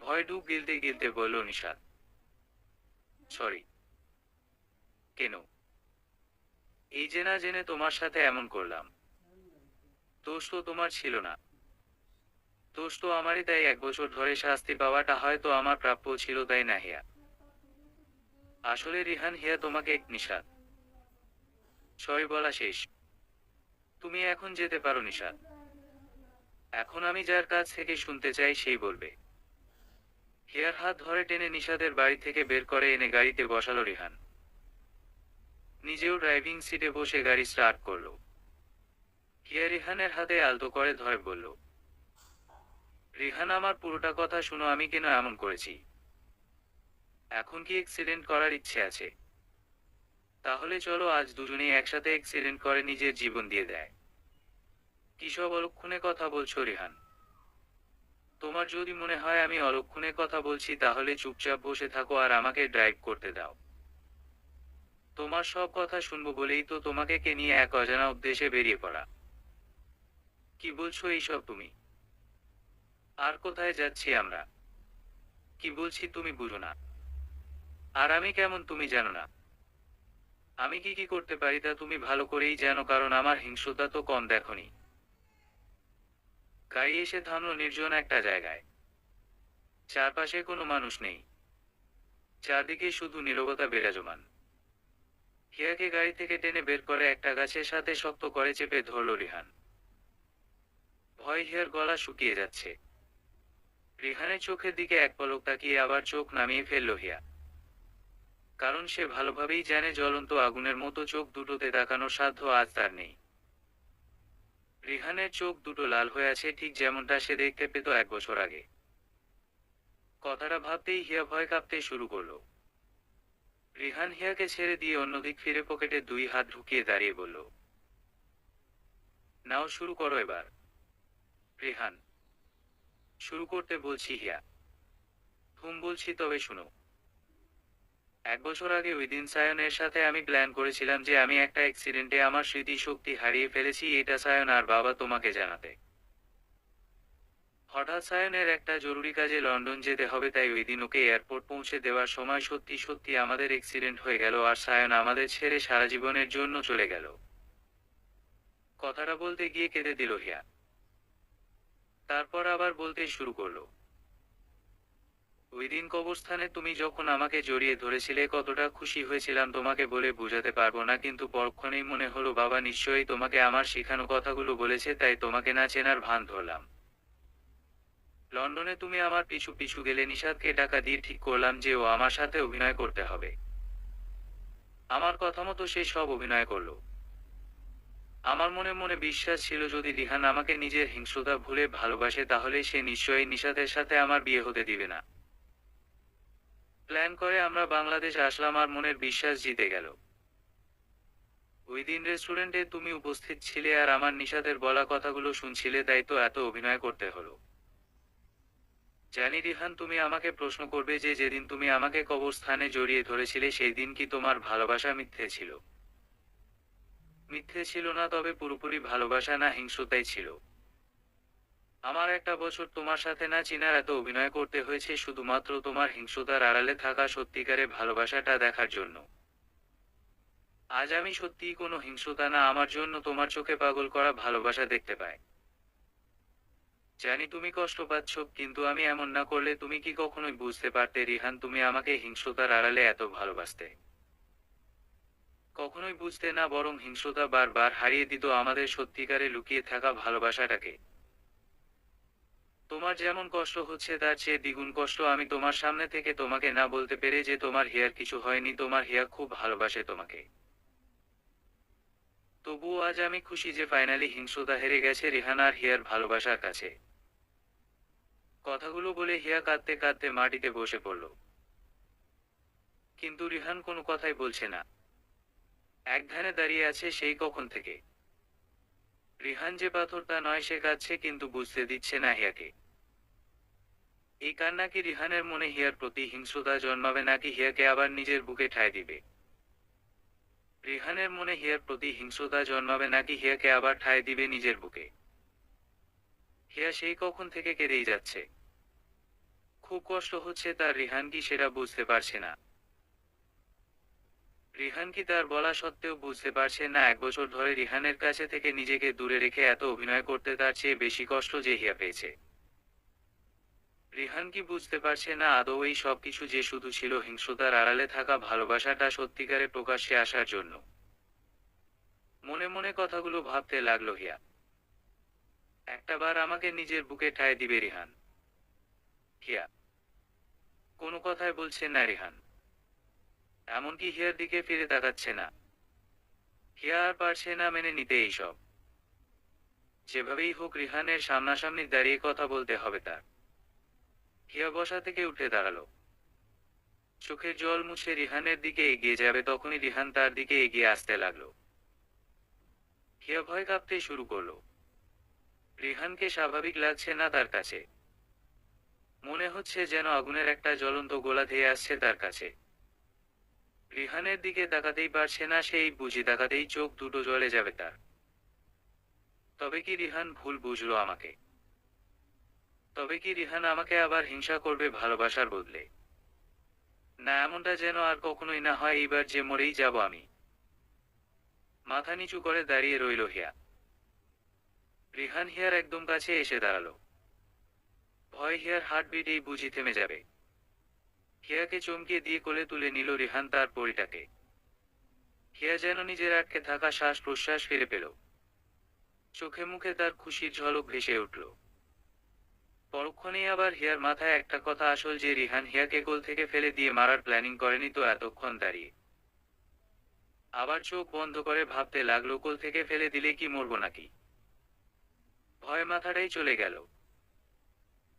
ভয় ডুব গিলতে গিলতে বলল নিশাদ। সরি। কেন? এই যে না জেনে তোমার সাথে এমন করলাম। দোষ তো তোমার ছিল না। দোষ তো আমারই, তাই 1 বছর ধরে শাস্তি পাওয়াটা হয়তো আমার প্রাপ্য ছিল, তাই না হিয়া? আসলে রিহান, হিয়া তোমাকে নিশাদ। সরি বলা শেষ। তুমি এখন যেতে পারো নিশাদ। এখন আমি যার কাছ থেকে শুনতে চাই সেই বলবে। হিয়ার হাত ধরে টেনে নিশাদের বাড়ি থেকে বের করে এনে গাড়িতে বসালো রিহান। নিজেও ড্রাইভিং সিটে বসে গাড়ি স্টার্ট করলো। হিয়া রিহানের হাতে আলতো করে ধরে বলল, রিহান, আমার পুরোটা কথা শুনো, আমি কেন এমন করেছি। এখন কি অ্যাক্সিডেন্ট করার ইচ্ছে আছে? তাহলে চলো আজ দুজনেই একসাথে অ্যাক্সিডেন্ট করে নিজের জীবন দিয়ে দেয়। কি সব অলক্ষণে কথা বলছো রিহান? তোমার যদি মনে হয় আমি অলক্ষণে কথা বলছি, তাহলে চুপচাপ বসে থাকো আর আমাকে ড্রাইভ করতে দাও। তোমার সব কথা শুনবো বলেই তো তোমাকে কে নিয়ে এক অজানা উদ্দেশ্যে বেরিয়ে পড়া। কি বলছো এইসব তুমি? আর কোথায় যাচ্ছি আমরা? কি বলছি তুমি বুঝো না? আর আমি কেমন তুমি জানো না? আমি কি কি করতে পারি তা তুমি ভালো করেই জানো, কারণ আমার হিংস্রতা তো কম দেখনি। গাড়ি এসে থামলো নির্জন একটা জায়গায়। চারপাশে কোনো মানুষ নেই। চারদিকে শুধু নীরবতা বিরাজমান। হিয়াকে গাড়ি থেকে টেনে বের করে একটা গাছের সাথে শক্ত করে চেপে ধরল রিহান। ভয় হিয়ার গলা শুকিয়ে যাচ্ছে। রিহানের চোখের দিকে এক পলক তাকিয়ে আবার চোখ নামিয়ে ফেলল হিয়া। কারণ সে ভালোভাবেই জানে জ্বলন্ত আগুনের মতো চোখ দুটোতে তাকানোর সাধ্য আজ তার নেই। রিহানের চোখ দুটো লাল হয়ে আছে, ঠিক যেমনটা সে দেখতে পেত 1 বছর আগে। কথাটা ভাবতেই হিয়া ভয় কাঁপতে শুরু করলো। রিহান হিয়াকে ছেড়ে দিয়ে অন্যদিক ফিরে পকেটে 2 হাত ঢুকিয়ে দাঁড়িয়ে বলল, নাও শুরু করো এবার। রিহান। শুরু করতে বলছি হিয়া। বলছি তবে শুনো। 1 বছর আগে ওই দিন সায়নের সাথে আমি প্ল্যান করেছিলাম যে আমি একটা অ্যাক্সিডেন্টে আমার স্মৃতি শক্তি হারিয়ে ফেলেছি, এটা সায়ন আর বাবা তোমাকে জানাতে। হঠাৎ সায়নের একটা জরুরি কাজে লন্ডন যেতে হবে, তাই ওই দিন ওকে এয়ারপোর্ট পৌঁছে দেওয়ার সময় সত্যি সত্যি আমাদের অ্যাক্সিডেন্ট হয়ে গেল, আর সায়ন আমাদের ছেড়ে সারা জীবনের জন্য চলে গেল। কথাটা বলতে গিয়ে কেঁদে দিল হিয়া। তারপর আবার বলতে শুরু করলো, ওই দিন কবরস্থানে তুমি যখন আমাকে জড়িয়ে ধরেছিলে কতটা খুশি হয়েছিলাম তোমাকে বলে বোঝাতে পারবো না, কিন্তু পরক্ষণেই মনে হলো বাবা নিশ্চয়ই তোমাকে আমার শেখানো কথাগুলো বলেছে, তাই তোমাকে না চেনার ভান ধরলাম। লন্ডনে তুমি আমার পিছু পিছু গেলে নিশাদকে টাকা দিয়ে ঠিক করলাম যে ও আমার সাথে অভিনয় করতে হবে। আমার কথা মতো সে সব অভিনয় করলো। আমার মনে মনে বিশ্বাস ছিল যদি রিহান আমাকে নিজের হিংস্রতা ভুলে ভালোবাসে, তাহলে সে নিশ্চয়ই নিশাদের সাথে আমার বিয়ে হতে দিবে না। প্ল্যান করে আমরা বাংলাদেশ আসলাম আর মনের বিশ্বাস জিতে গেল। ওই দিন রেস্টুরেন্টে তুমি উপস্থিত ছিলে আর আমার নিশাদের বলা কথাগুলো শুনছিলে, তাই তো এত অভিনয় করতে হলো। জানি রিহান, তুমি আমাকে প্রশ্ন করবে যে যেদিন তুমি আমাকে কবরস্থানে জড়িয়ে ধরেছিলে সেই দিন কি তোমার ভালোবাসা মিথ্যে ছিল? মিথ্যে ছিল না, তবে পুরোপুরি ভালোবাসা না, হিংস্রতাই ছিল। আমার 1 বছর তোমার সাথে না চিনার এত অভিনয় করতে হয়েছে শুধুমাত্র তোমার হিংস্রতার আড়ালে থাকা সত্যিকারে ভালোবাসাটা দেখার জন্য। আজ আমি সত্যিই কোনো হিংস্রতা না, আমার জন্য তোমার চোখে পাগল করা ভালোবাসা দেখতে পাই। জানি তুমি কষ্ট পাচ্ছ, কিন্তু আমি এমন না করলে তুমি কি কখনোই বুঝতে পারতে রিহান তুমি আমাকে হিংস্রতার আড়ালে এত ভালোবাসতে? কখনোই বুঝতে না, বরং হিংস্রতা বারবার হারিয়ে দিত আমাদের সত্যিকারে লুকিয়ে থাকা ভালোবাসাটাকে। তোমার যেমন কষ্ট হচ্ছে তার চেয়ে দ্বিগুণ কষ্ট আমি তোমার সামনে থেকে তোমাকে না বলতে পেরে যে তোমার হিয়ার কিছু হয়নি, তোমার হিয়া খুব ভালোবাসে তোমাকে। তবুও আজ আমি খুশি যে ফাইনালি হিংস্রতা হেরে গেছে রিহান আর হিয়ার ভালোবাসার কাছে। কথাগুলো বলে হিয়া কাঁদতে কাঁদতে মাটিতে বসে পড়ল। কিন্তু রিহান কোনো কথাই বলছে না, এক ধ্যানে দাঁড়িয়ে আছে সেই কখন থেকে। রিহান যে পাথর তা নয়, সে কাঁদছে কিন্তু বুঝতে দিচ্ছে না হিয়াকে। এই কান্না কি রিহানের মনে হিয়ার প্রতি হিংস্রতা জন্মাবে, নাকি হিয়াকে আবার নিজের বুকে ঠাঁই দিবে? রিহানের মনে হিয়ার প্রতি হিংস্রতা জন্মাবে, নাকি হিয়াকে আবার ঠাঁই দিবে নিজের বুকে? হিয়া সেই কখন থেকে কেঁদেই যাচ্ছে। খুব কষ্ট হচ্ছে তার, রিহান কি সেটা বুঝতে পারছে না? রিহান কি তার বলা সত্ত্বেও বুঝতে পারছে না 1 বছর ধরে রিহানের কাছে থেকে নিজেকে দূরে রেখে এত অভিনয় করতে তার চেয়ে বেশি কষ্ট যে হিয়া পেয়েছে? রিহান কি বুঝতে পারছে না আদৌ এই সবকিছু যে শুধু ছিল হিংস্রতার আড়ালে থাকা ভালোবাসাটা সত্যিকারে প্রকাশ্যে আসার জন্য? মনে মনে কথাগুলো ভাবতে লাগলো হিয়া। একটাবার আমাকে নিজের বুকে ঠাঁই দিবে রিহান? হিয়া কোনো কথাই বলছে না রিহান, এমনকি হিয়ার দিকে ফিরে তাকাচ্ছে না। হিয়া আর পারছে না মেনে নিতে এইসব। যেভাবেই হোক রিহানের সামনাসামনি দাঁড়িয়ে কথা বলতে হবে তার। হিয়া বসা থেকে উঠে দাঁড়ালো, চোখের জল মুছে রিহানের দিকে এগিয়ে যাবে তখনই রিহান তার দিকে এগিয়ে আসতে লাগলো। হিয়া ভয় কাঁপতে শুরু করলো। রিহানকে স্বাভাবিক লাগছে না তার কাছে। মনে হচ্ছে যেন আগুনের একটা জ্বলন্ত গোলা ধেয়ে আসছে তার কাছে। রিহানের দিকে তাকাতেই পারছে না, সেই বুঝি তাকাতেই চোখ দুটো জ্বলে যাবে তার। তবে কি রিহান ভুল বুঝলো আমাকে? তবে কি রিহান আমাকে আবার হিংসা করবে ভালোবাসার বদলে? না, এমনটা যেন আর কখনোই না হয়, এইবার যে মরেই যাব আমি। মাথা নিচু করে দাঁড়িয়ে রইল হিয়া। রিহান হিয়ার একদম কাছে এসে দাঁড়ালো। ভয় হিয়ার হার্টবিট এই বুঝি থেমে যাবে। হিয়াকে চমকিয়ে দিয়ে কোলে তুলে নিল রিহান তার পরিটাকে। হিয়া যেন নিজের আটকে থাকা শ্বাস প্রশ্বাস ফিরে পেল। চোখে মুখে তার খুশির ঝলক ভেসে উঠল। পরক্ষণেই আবার হিয়ার মাথায় একটা কথা আসল, যে রিহান হিয়াকে কোল থেকে ফেলে দিয়ে মারার প্ল্যানিং করেনি তো এতক্ষণ দাঁড়িয়ে। আবার চোখ বন্ধ করে ভাবতে লাগলো, কোল থেকে ফেলে দিলে কি মরবো নাকি? ভয় মাথাটাই চলে গেল।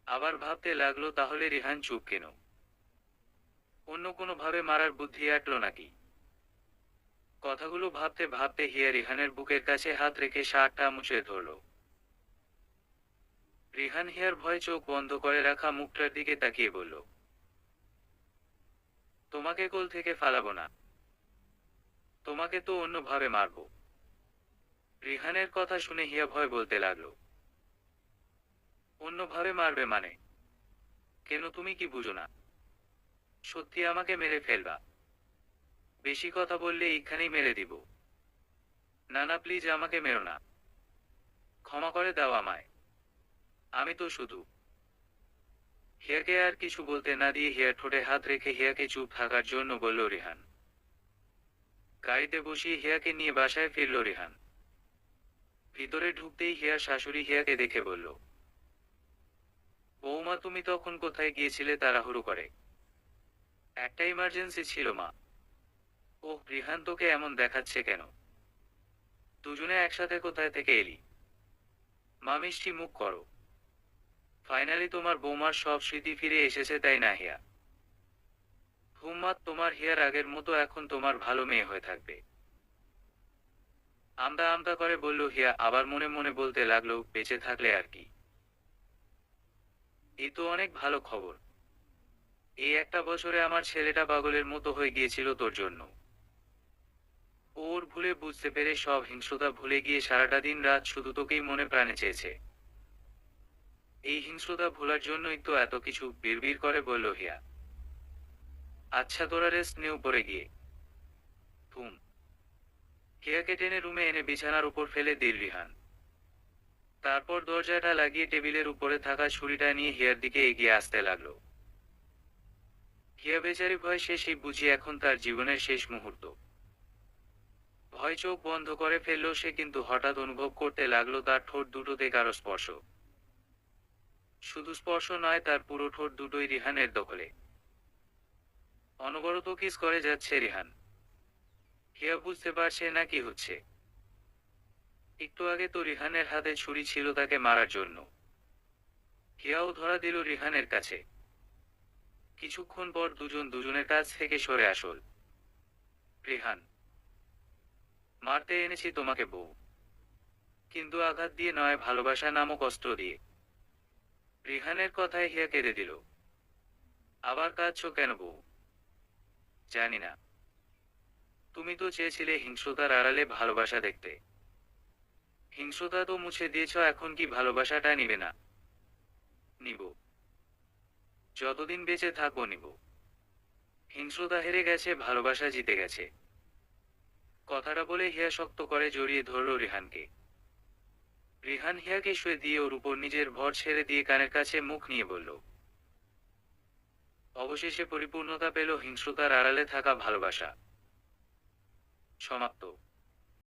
আবার ভাবতে লাগলো, তাহলে রিহান চুপ কেন? অন্য কোনো ভাবে মারার বুদ্ধি আটলো নাকি? কথাগুলো ভাবতে ভাবতে হিয়া রিহানের বুকের কাছে হাত রেখে শার্টটা মুছে ধরল। রিহান হিয়ার ভয়ে চোখ বন্ধ করে রাখা মুখটার দিকে তাকিয়ে বলল, তোমাকে কোল থেকে ফালাবো না, তোমাকে তো অন্যভাবে মারবো। রিহানের কথা শুনে হিয়া ভয় বলতে লাগলো, অন্যভাবে মারবে মানে? কেন, তুমি কি বুঝো না? সত্যি আমাকে মেরে ফেলবা? বেশি কথা বললে এইখানেই মেরে দিব। না না, প্লিজ আমাকে মেরো না, ক্ষমা করে দাও আমায়। আমি তো শুধু। হিয়াকে আর কিছু বলতে না দিয়ে হিয়ার ঠোঁটে হাত রেখে হিয়াকে চুপ থাকার জন্য বলল রিহান। গাড়িতে বসিয়ে হিয়াকে নিয়ে বাসায় ফিরল রিহান। ভিতরে ঢুকতেই হিয়ার শাশুড়ি হিয়াকে দেখে বলল, বৌমা তুমি তখন কোথায় গিয়েছিলে তাড়াহুড়ো করে? একটা ইমার্জেন্সি ছিল মা। ওহ রিহান, তোকে এমন দেখাচ্ছে কেন? দুজনে একসাথে কোথায় থেকে এলি? মা মিষ্টি মুখ করো। ফাইনালি তোমার বৌমার সব স্মৃতি ফিরে এসেছে তাই না হিয়া? হুম্মা, তোমার হিয়ার আগের মতো এখন তোমার ভালো মেয়ে হয়ে থাকবে। আমতা আমতা করে বলল হিয়া, আবার মনে মনে বলতে লাগলো, বেঁচে থাকলে আর কি। এই তো অনেক ভালো খবর। এই একটা বছরে আমার ছেলেটা পাগলের মতো হয়ে গিয়েছিল তোর জন্য। ওর ভুলে বুঝতে পেরে সব হিংস্রতা ভুলে গিয়ে সারাটা দিন রাত শুধু তোকেই মনে প্রাণে চেয়েছে। এই হিংস্রতা ভোলার জন্যই তো এত কিছু, বিড়বিড় করে বলল হিয়া। আচ্ছা তোরা রেস্ট নে উপরে গিয়ে। হুম। হিয়াকে টেনে রুমে এনে বিছানার উপর ফেলে দিল রিহান। তারপর দরজাটা লাগিয়ে টেবিলের উপরে থাকা ছুরিটা নিয়ে হিয়ার দিকে এগিয়ে আসতে লাগলো। হিয়া বেচারি ভয় শেষেই বুঝি এখন তার জীবনের শেষ মুহূর্ত। ভয় চোখ বন্ধ করে ফেললো সে, কিন্তু হঠাৎ অনুভব করতে লাগলো তার ঠোঁট দুটোতে কারো স্পর্শ। শুধু স্পর্শ নয়, তার পুরো ঠোঁট দুটোই রিহানের দখলে। অনবরত কিস করে যাচ্ছে রিহান। হিয়া বুঝতে পারছে না কি হচ্ছে। একটু আগে তো রিহানের হাতে ছুরি ছিল তাকে মারার জন্য। হিয়াও ধরা দিল রিহানের কাছে। কিছুক্ষণ পর দুজন দুজনের কাছ থেকে সরে আসল। রিহান, মারতে এনেছি তোমাকে বউ, কিন্তু আঘাত দিয়ে নয়, ভালোবাসা নামক অস্ত্র দিয়ে। রিহানের কথায় হিয়া কেঁদে দিল। আবার কাঁদছো কেন বউ? জানি না, তুমি তো চেয়েছিলে হিংস্রতার আড়ালে ভালোবাসা দেখতে। হিংস্রতা তো মুছে দিয়েছ, এখন কি ভালোবাসাটা নিবে না? নিব, যতদিন বেঁচে থাকবো নিব। হিংস্রতা হেরে গেছে, ভালোবাসা জিতে গেছে। কথাটা বলে হিয়া শক্ত করে জড়িয়ে ধরল রিহানকে। রিহান হিয়াকে শুয়ে দিয়ে ওর উপর নিজের ভর ছেড়ে দিয়ে কানের কাছে মুখ নিয়ে বলল, অবশেষে পরিপূর্ণতা পেল হিংস্রতার আড়ালে থাকা ভালোবাসা। সমাপ্ত।